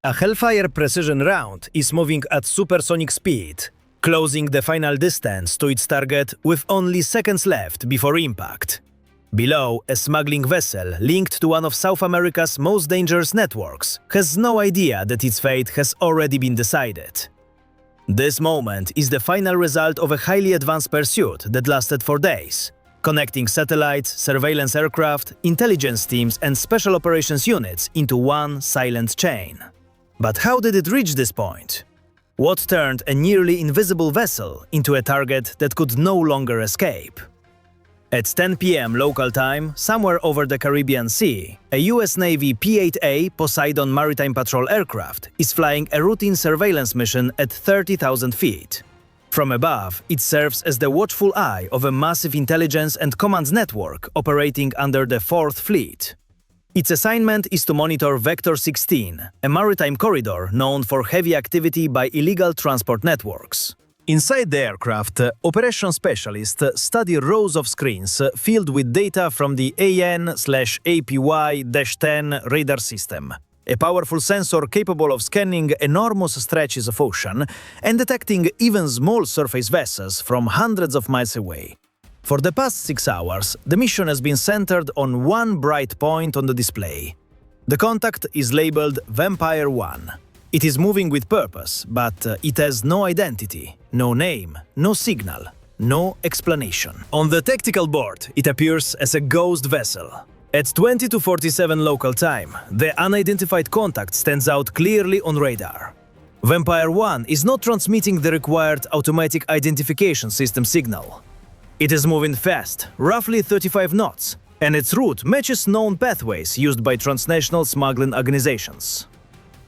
A Hellfire precision round is moving at supersonic speed, closing the final distance to its target with only seconds left before impact. Below, a smuggling vessel linked to one of South America's most dangerous networks has no idea that its fate has already been decided. This moment is the final result of a highly advanced pursuit that lasted for days, connecting satellites, surveillance aircraft, intelligence teams and special operations units into one silent chain. But how did it reach this point? What turned a nearly invisible vessel into a target that could no longer escape? At 10 p.m. local time, somewhere over the Caribbean Sea, a US Navy P-8A Poseidon maritime patrol aircraft is flying a routine surveillance mission at 30,000 feet. From above, it serves as the watchful eye of a massive intelligence and commands network operating under the 4th Fleet. Its assignment is to monitor Vector 16, a maritime corridor known for heavy activity by illegal transport networks. Inside the aircraft, operations specialists study rows of screens filled with data from the AN/APY-10 radar system, a powerful sensor capable of scanning enormous stretches of ocean and detecting even small surface vessels from hundreds of miles away. For the past 6 hours, the mission has been centered on one bright point on the display. The contact is labeled Vampire 1. It is moving with purpose, but it has no identity, no name, no signal, no explanation. On the tactical board, it appears as a ghost vessel. At 20 to 47 local time, the unidentified contact stands out clearly on radar. Vampire 1 is not transmitting the required automatic identification system signal. It is moving fast, roughly 35 knots, and its route matches known pathways used by transnational smuggling organizations.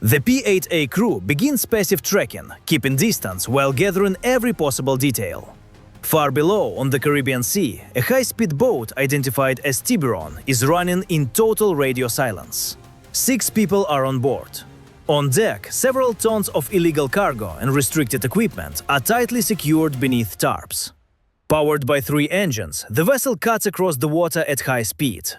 The P-8A crew begins passive tracking, keeping distance while gathering every possible detail. Far below, on the Caribbean Sea, a high-speed boat identified as Tiburon is running in total radio silence. 6 people are on board. On deck, several tons of illegal cargo and restricted equipment are tightly secured beneath tarps. Powered by 3 engines, the vessel cuts across the water at high speed.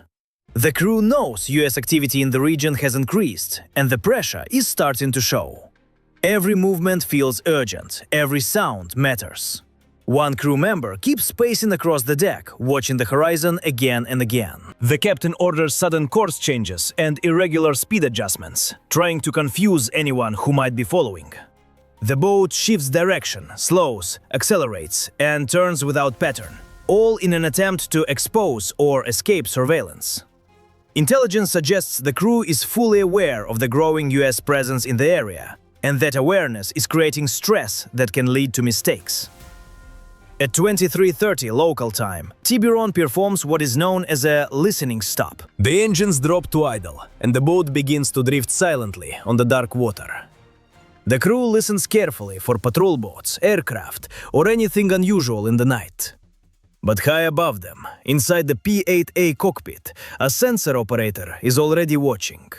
The crew knows US activity in the region has increased, and the pressure is starting to show. Every movement feels urgent, every sound matters. One crew member keeps pacing across the deck, watching the horizon again and again. The captain orders sudden course changes and irregular speed adjustments, trying to confuse anyone who might be following. The boat shifts direction, slows, accelerates, and turns without pattern, all in an attempt to expose or escape surveillance. Intelligence suggests the crew is fully aware of the growing US presence in the area, and that awareness is creating stress that can lead to mistakes. At 23:30 local time, Tiburon performs what is known as a listening stop. The engines drop to idle, and the boat begins to drift silently on the dark water. The crew listens carefully for patrol boats, aircraft, or anything unusual in the night. But high above them, inside the P-8A cockpit, a sensor operator is already watching.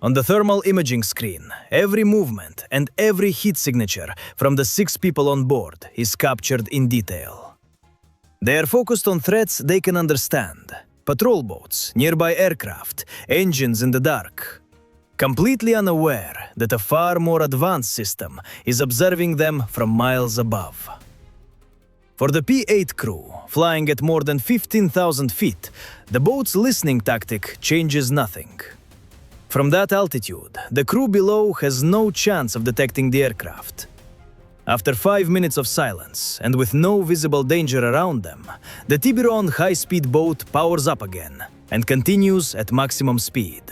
On the thermal imaging screen, every movement and every heat signature from the 6 people on board is captured in detail. They are focused on threats they can understand: patrol boats, nearby aircraft, engines in the dark. Completely unaware that a far more advanced system is observing them from miles above. For the P-8 crew, flying at more than 15,000 feet, the boat's listening tactic changes nothing. From that altitude, the crew below has no chance of detecting the aircraft. After 5 minutes of silence, and with no visible danger around them, the Tiburon high-speed boat powers up again and continues at maximum speed.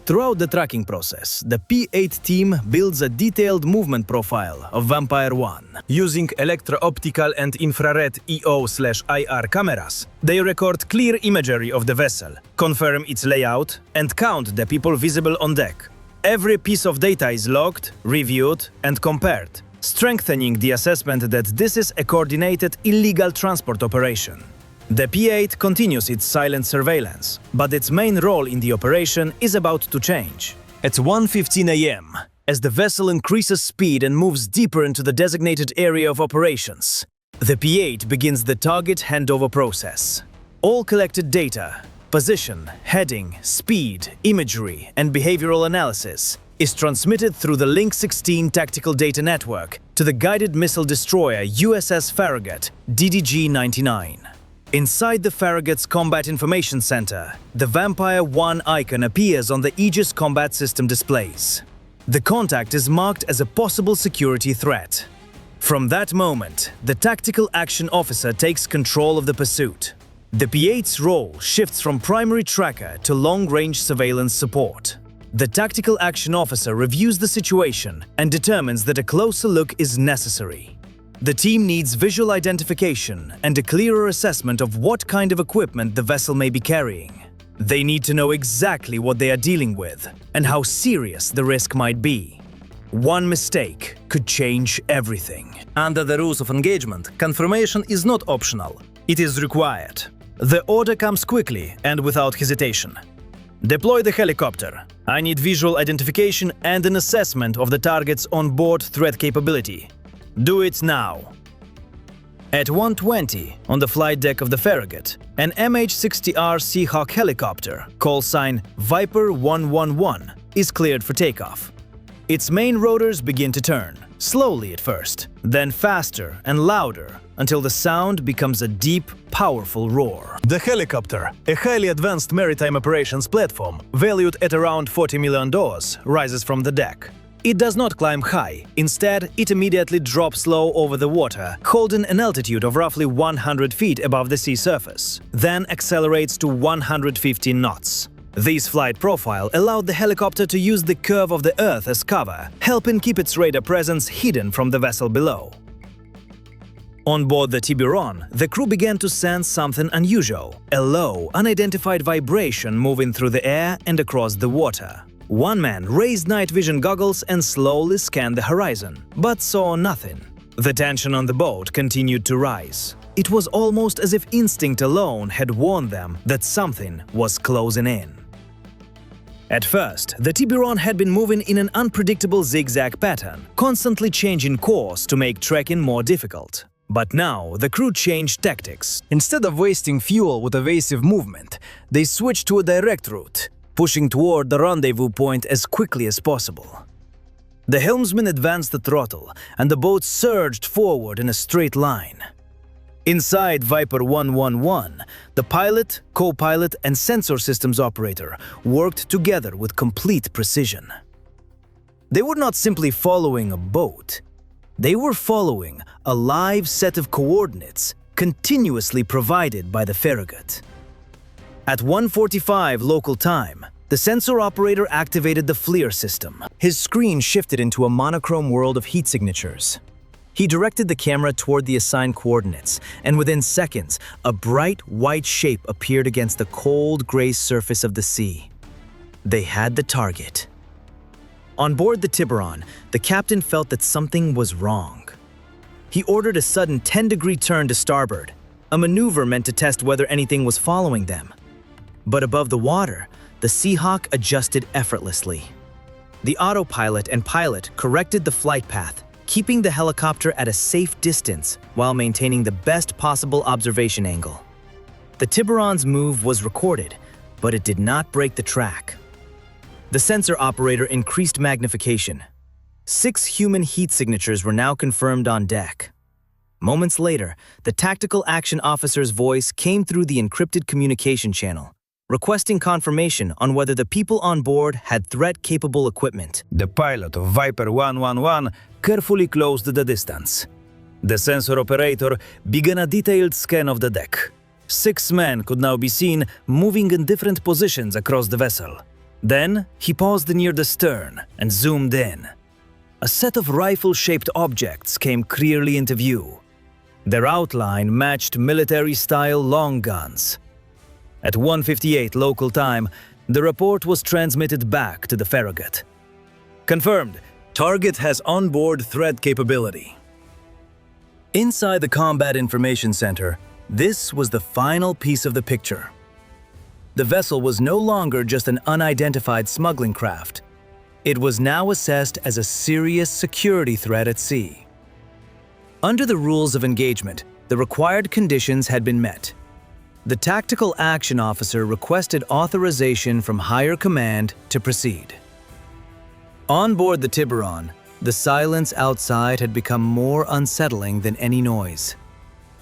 Throughout the tracking process, the P-8 team builds a detailed movement profile of Vampire 1. Using electro-optical and infrared EO/IR cameras, they record clear imagery of the vessel, confirm its layout, and count the people visible on deck. Every piece of data is logged, reviewed, and compared, strengthening the assessment that this is a coordinated illegal transport operation. The P-8 continues its silent surveillance, but its main role in the operation is about to change. At 1:15 a.m., as the vessel increases speed and moves deeper into the designated area of operations, the P-8 begins the target handover process. All collected data, Position, heading, speed, imagery, and behavioral analysis is transmitted through the Link 16 tactical data network to the guided missile destroyer USS Farragut DDG-99. Inside the Farragut's Combat Information Center, the Vampire 1 icon appears on the Aegis combat system displays. The contact is marked as a possible security threat. From that moment, the Tactical Action Officer takes control of the pursuit. The P8's role shifts from primary tracker to long-range surveillance support. The Tactical Action Officer reviews the situation and determines that a closer look is necessary. The team needs visual identification and a clearer assessment of what kind of equipment the vessel may be carrying. They need to know exactly what they are dealing with and how serious the risk might be. One mistake could change everything. Under the rules of engagement, confirmation is not optional. It is required. The order comes quickly and without hesitation. Deploy the helicopter. I need visual identification and an assessment of the target's onboard threat capability. Do it now. At 1:20, on the flight deck of the Farragut, an MH-60R Seahawk helicopter, call sign Viper 111, is cleared for takeoff. Its main rotors begin to turn, slowly at first, then faster and louder, until the sound becomes a deep, powerful roar. The helicopter, a highly advanced maritime operations platform, valued at around $40 million, rises from the deck. It does not climb high. Instead, it immediately drops low over the water, holding an altitude of roughly 100 feet above the sea surface, then accelerates to 150 knots. This flight profile allowed the helicopter to use the curve of the Earth as cover, helping keep its radar presence hidden from the vessel below. On board the Tiburon, the crew began to sense something unusual, a low, unidentified vibration moving through the air and across the water. One man raised night vision goggles and slowly scanned the horizon, but saw nothing. The tension on the boat continued to rise. It was almost as if instinct alone had warned them that something was closing in. At first, the Tiburon had been moving in an unpredictable zigzag pattern, constantly changing course to make trekking more difficult. But now, the crew changed tactics. Instead of wasting fuel with evasive movement, they switched to a direct route, pushing toward the rendezvous point as quickly as possible. The helmsman advanced the throttle, and the boat surged forward in a straight line. Inside Viper 111, the pilot, co-pilot, and sensor systems operator worked together with complete precision. They were not simply following a boat. They were following a live set of coordinates continuously provided by the Farragut. At 1:45 local time, the sensor operator activated the FLIR system. His screen shifted into a monochrome world of heat signatures. He directed the camera toward the assigned coordinates, and within seconds, a bright white shape appeared against the cold gray surface of the sea. They had the target. On board the Tiburon, the captain felt that something was wrong. He ordered a sudden 10-degree turn to starboard, a maneuver meant to test whether anything was following them. But above the water, the Seahawk adjusted effortlessly. The autopilot and pilot corrected the flight path, keeping the helicopter at a safe distance while maintaining the best possible observation angle. The Tiburon's move was recorded, but it did not break the track. The sensor operator increased magnification. 6 human heat signatures were now confirmed on deck. Moments later, the tactical action officer's voice came through the encrypted communication channel, requesting confirmation on whether the people on board had threat-capable equipment. The pilot of Viper 111 carefully closed the distance. The sensor operator began a detailed scan of the deck. 6 men could now be seen moving in different positions across the vessel. Then, he paused near the stern and zoomed in. A set of rifle-shaped objects came clearly into view. Their outline matched military-style long guns. At 1:58 local time, the report was transmitted back to the Farragut. Confirmed, target has onboard threat capability. Inside the Combat Information Center, this was the final piece of the picture. The vessel was no longer just an unidentified smuggling craft. It was now assessed as a serious security threat at sea. Under the rules of engagement, the required conditions had been met. The tactical action officer requested authorization from higher command to proceed. On board the Tiburon, the silence outside had become more unsettling than any noise.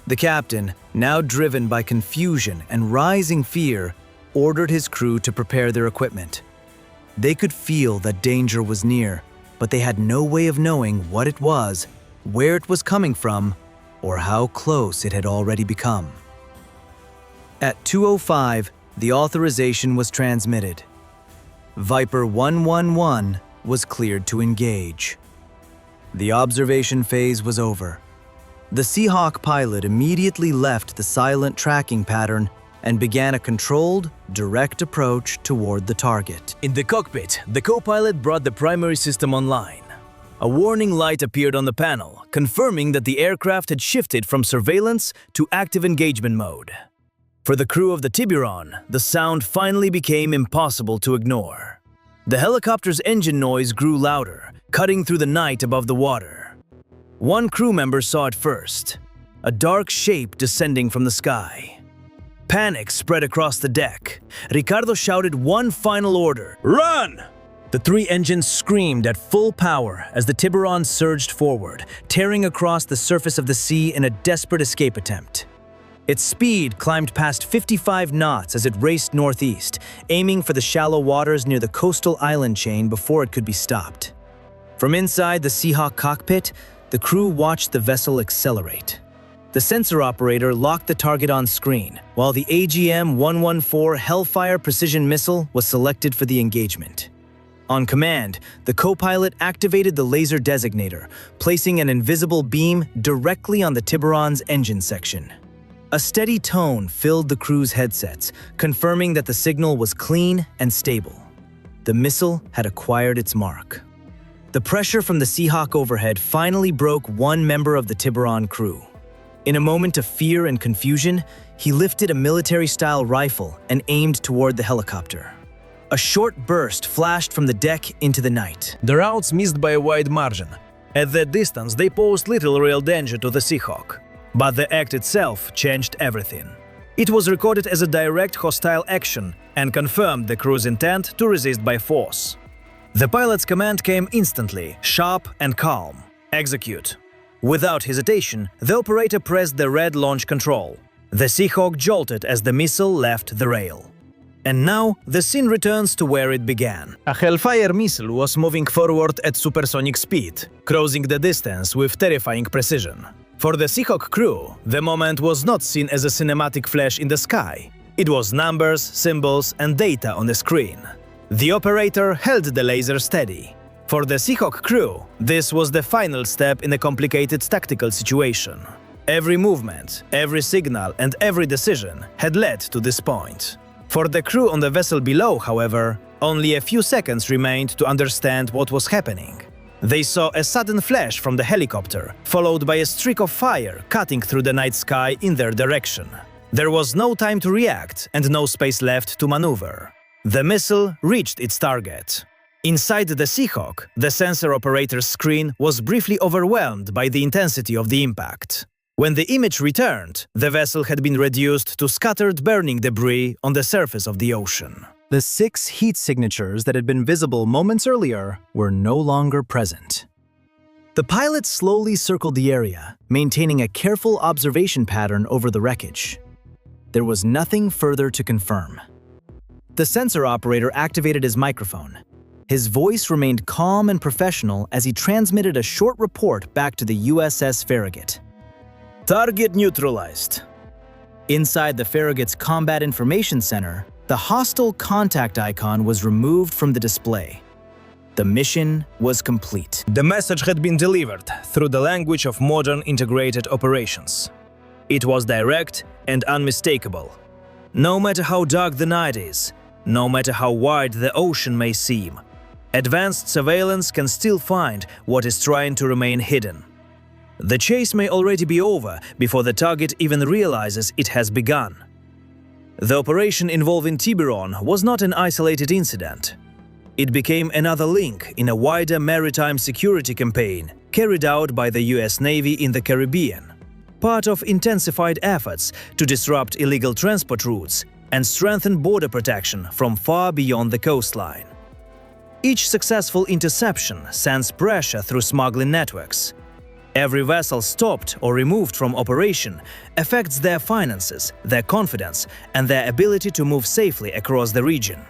The captain, now driven by confusion and rising fear, ordered his crew to prepare their equipment. They could feel that danger was near, but they had no way of knowing what it was, where it was coming from, or how close it had already become. At 2:05, the authorization was transmitted. Viper 111 was cleared to engage. The observation phase was over. The Seahawk pilot immediately left the silent tracking pattern and began a controlled, direct approach toward the target. In the cockpit, the co-pilot brought the primary system online. A warning light appeared on the panel, confirming that the aircraft had shifted from surveillance to active engagement mode. For the crew of the Tiburon, the sound finally became impossible to ignore. The helicopter's engine noise grew louder, cutting through the night above the water. One crew member saw it first, a dark shape descending from the sky. Panic spread across the deck. Ricardo shouted one final order: "Run!" The three engines screamed at full power as the Tiburon surged forward, tearing across the surface of the sea in a desperate escape attempt. Its speed climbed past 55 knots as it raced northeast, aiming for the shallow waters near the coastal island chain before it could be stopped. From inside the Seahawk cockpit, the crew watched the vessel accelerate. The sensor operator locked the target on screen, while the AGM-114 Hellfire precision missile was selected for the engagement. On command, the co-pilot activated the laser designator, placing an invisible beam directly on the Tiburon's engine section. A steady tone filled the crew's headsets, confirming that the signal was clean and stable. The missile had acquired its mark. The pressure from the Seahawk overhead finally broke one member of the Tiburon crew. In a moment of fear and confusion, he lifted a military-style rifle and aimed toward the helicopter. A short burst flashed from the deck into the night. The routes missed by a wide margin. At that distance, they posed little real danger to the Seahawk. But the act itself changed everything. It was recorded as a direct hostile action and confirmed the crew's intent to resist by force. The pilot's command came instantly, sharp and calm. Execute. Without hesitation, the operator pressed the red launch control. The Seahawk jolted as the missile left the rail. And now, the scene returns to where it began. A Hellfire missile was moving forward at supersonic speed, crossing the distance with terrifying precision. For the Seahawk crew, the moment was not seen as a cinematic flash in the sky. It was numbers, symbols, and data on the screen. The operator held the laser steady. For the Seahawk crew, this was the final step in a complicated tactical situation. Every movement, every signal, and every decision had led to this point. For the crew on the vessel below, however, only a few seconds remained to understand what was happening. They saw a sudden flash from the helicopter, followed by a streak of fire cutting through the night sky in their direction. There was no time to react and no space left to maneuver. The missile reached its target. Inside the Seahawk, the sensor operator's screen was briefly overwhelmed by the intensity of the impact. When the image returned, the vessel had been reduced to scattered burning debris on the surface of the ocean. The 6 heat signatures that had been visible moments earlier were no longer present. The pilot slowly circled the area, maintaining a careful observation pattern over the wreckage. There was nothing further to confirm. The sensor operator activated his microphone. His voice remained calm and professional as he transmitted a short report back to the USS Farragut. Target neutralized. Inside the Farragut's Combat Information Center, the hostile contact icon was removed from the display. The mission was complete. The message had been delivered through the language of modern integrated operations. It was direct and unmistakable. No matter how dark the night is, no matter how wide the ocean may seem, advanced surveillance can still find what is trying to remain hidden. The chase may already be over before the target even realizes it has begun. The operation involving Tiburon was not an isolated incident. It became another link in a wider maritime security campaign carried out by the US Navy in the Caribbean. part of intensified efforts to disrupt illegal transport routes and strengthen border protection from far beyond the coastline. Each successful interception sends pressure through smuggling networks. Every vessel stopped or removed from operation affects their finances, their confidence, and their ability to move safely across the region.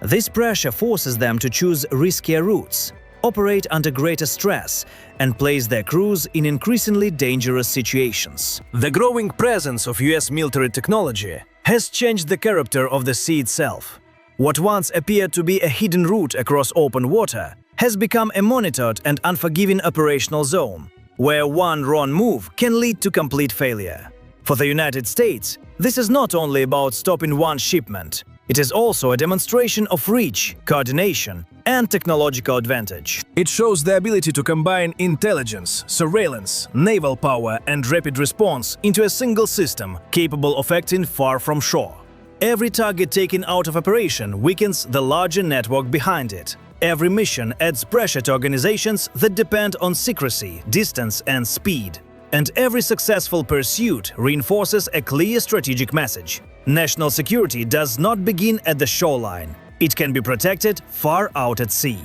This pressure forces them to choose riskier routes, operate under greater stress, and place their crews in increasingly dangerous situations. The growing presence of US military technology has changed the character of the sea itself. What once appeared to be a hidden route across open water has become a monitored and unforgiving operational zone, where one wrong move can lead to complete failure. For the United States, this is not only about stopping one shipment, it is also a demonstration of reach, coordination, and technological advantage. It shows the ability to combine intelligence, surveillance, naval power, and rapid response into a single system capable of acting far from shore. Every target taken out of operation weakens the larger network behind it. Every mission adds pressure to organizations that depend on secrecy, distance, and speed. And every successful pursuit reinforces a clear strategic message. National security does not begin at the shoreline. It can be protected far out at sea.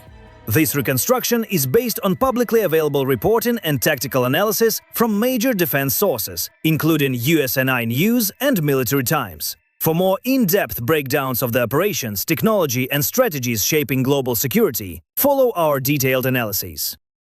This reconstruction is based on publicly available reporting and tactical analysis from major defense sources, including USNI News and Military Times. For more in-depth breakdowns of the operations, technology, and strategies shaping global security, follow our detailed analyses.